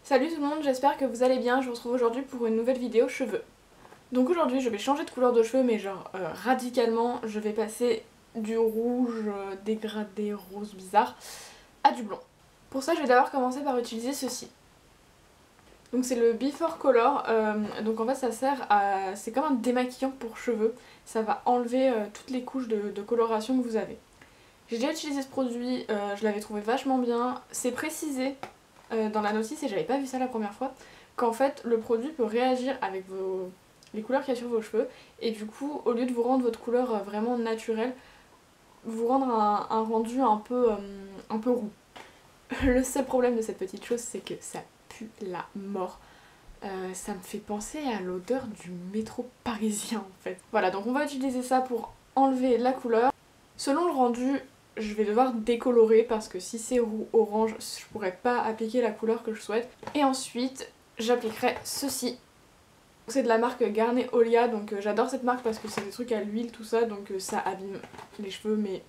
Salut tout le monde, j'espère que vous allez bien, je vous retrouve aujourd'hui pour une nouvelle vidéo cheveux. Donc aujourd'hui je vais changer de couleur de cheveux mais genre radicalement, je vais passer du rouge dégradé rose bizarre à du blond. Pour ça je vais d'abord commencer par utiliser ceci. Donc c'est le Before Color, donc en fait ça sert à... c'est comme un démaquillant pour cheveux, ça va enlever toutes les couches de coloration que vous avez. J'ai déjà utilisé ce produit, je l'avais trouvé vachement bien, c'est précisé dans la notice et j'avais pas vu ça la première fois, qu'en fait le produit peut réagir avec les couleurs qu'il y a sur vos cheveux et du coup au lieu de vous rendre votre couleur vraiment naturelle, vous rendre un rendu un peu roux. Le seul problème de cette petite chose c'est que ça pue la mort. Ça me fait penser à l'odeur du métro parisien en fait. Voilà, donc on va utiliser ça pour enlever la couleur. Selon le rendu, je vais devoir décolorer parce que si c'est roux orange, je pourrais pas appliquer la couleur que je souhaite. Et ensuite, j'appliquerai ceci. C'est de la marque Garnier Olia, donc j'adore cette marque parce que c'est des trucs à l'huile, tout ça, donc ça abîme les cheveux, mais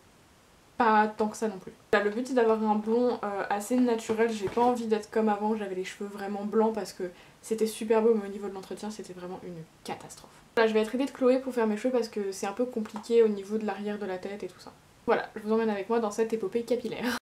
pas tant que ça non plus. Là, le but c'est d'avoir un blond assez naturel, j'ai pas envie d'être comme avant, j'avais les cheveux vraiment blancs parce que c'était super beau, mais au niveau de l'entretien c'était vraiment une catastrophe. Là, je vais être aidée de Chloé pour faire mes cheveux parce que c'est un peu compliqué au niveau de l'arrière de la tête et tout ça. Voilà, je vous emmène avec moi dans cette épopée capillaire.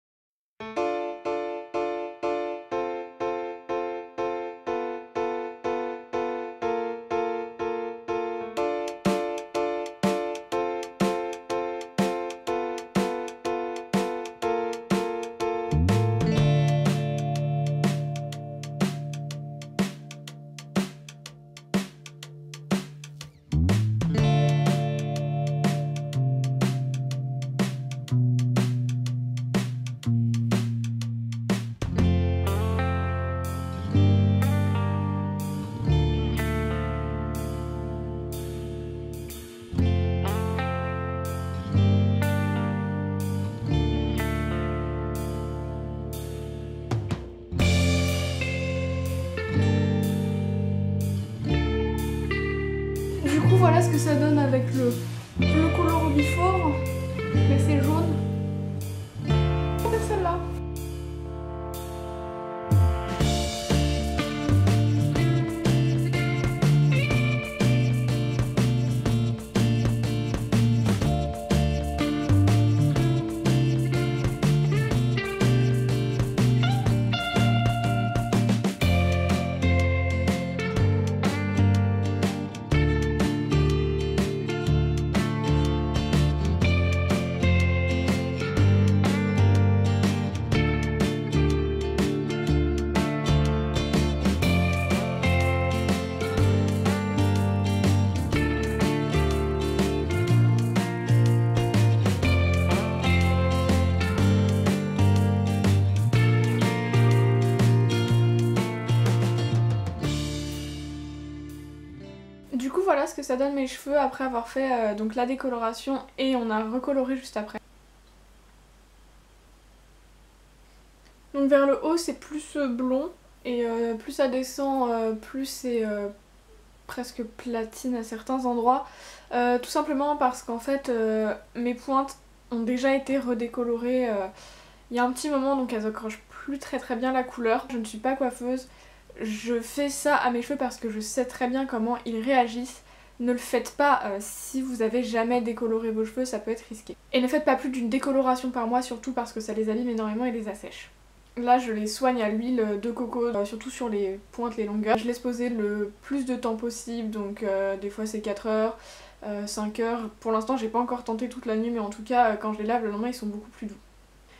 Du coup voilà ce que ça donne avec le color Before, mais c'est jaune. On va faire celle-là. Du coup voilà ce que ça donne mes cheveux après avoir fait donc la décoloration et on a recoloré juste après. Donc vers le haut c'est plus blond et plus ça descend plus c'est presque platine à certains endroits. Tout simplement parce qu'en fait mes pointes ont déjà été redécolorées il y a un petit moment, donc elles accrochent plus très bien la couleur. Je ne suis pas coiffeuse. Je fais ça à mes cheveux parce que je sais très bien comment ils réagissent. Ne le faites pas si vous avez jamais décoloré vos cheveux, ça peut être risqué. Et ne faites pas plus d'une décoloration par mois, surtout parce que ça les abîme énormément et les assèche. Là je les soigne à l'huile de coco, surtout sur les pointes, les longueurs. Je laisse poser le plus de temps possible, donc des fois c'est 4 heures, 5 heures. Pour l'instant j'ai pas encore tenté toute la nuit, mais en tout cas quand je les lave le lendemain ils sont beaucoup plus doux.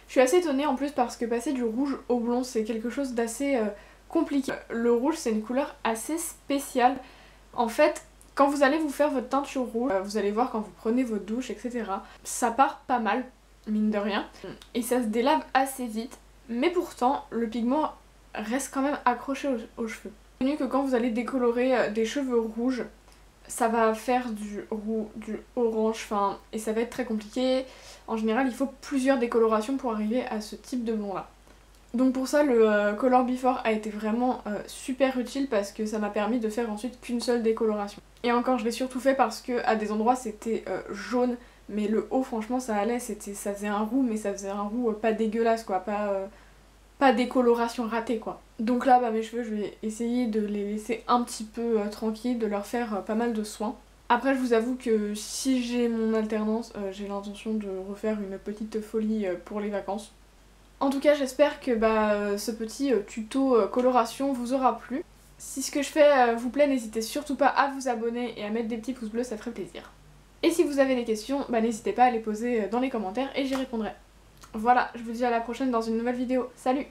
Je suis assez étonnée en plus parce que passer du rouge au blond c'est quelque chose d'assez compliqué. Le rouge c'est une couleur assez spéciale. En fait, quand vous allez vous faire votre teinture rouge, vous allez voir quand vous prenez votre douche, etc. Ça part pas mal, mine de rien, et ça se délave assez vite. Mais pourtant, le pigment reste quand même accroché aux cheveux. C'est connu que quand vous allez décolorer des cheveux rouges, ça va faire du roux, du orange, enfin, et ça va être très compliqué. En général, il faut plusieurs décolorations pour arriver à ce type de blond là. Donc pour ça le Color Before a été vraiment super utile parce que ça m'a permis de faire ensuite qu'une seule décoloration. Et encore je l'ai surtout fait parce que à des endroits c'était jaune, mais le haut franchement ça allait, ça faisait un roux mais ça faisait un roux pas dégueulasse quoi, pas décoloration ratée quoi. Donc là, bah, mes cheveux, je vais essayer de les laisser un petit peu tranquilles, de leur faire pas mal de soins. Après, je vous avoue que si j'ai mon alternance, j'ai l'intention de refaire une petite folie pour les vacances. En tout cas, j'espère que ce petit tuto coloration vous aura plu. Si ce que je fais vous plaît, n'hésitez surtout pas à vous abonner et à mettre des petits pouces bleus, ça ferait plaisir. Et si vous avez des questions, n'hésitez pas à les poser dans les commentaires et j'y répondrai. Voilà, je vous dis à la prochaine dans une nouvelle vidéo. Salut!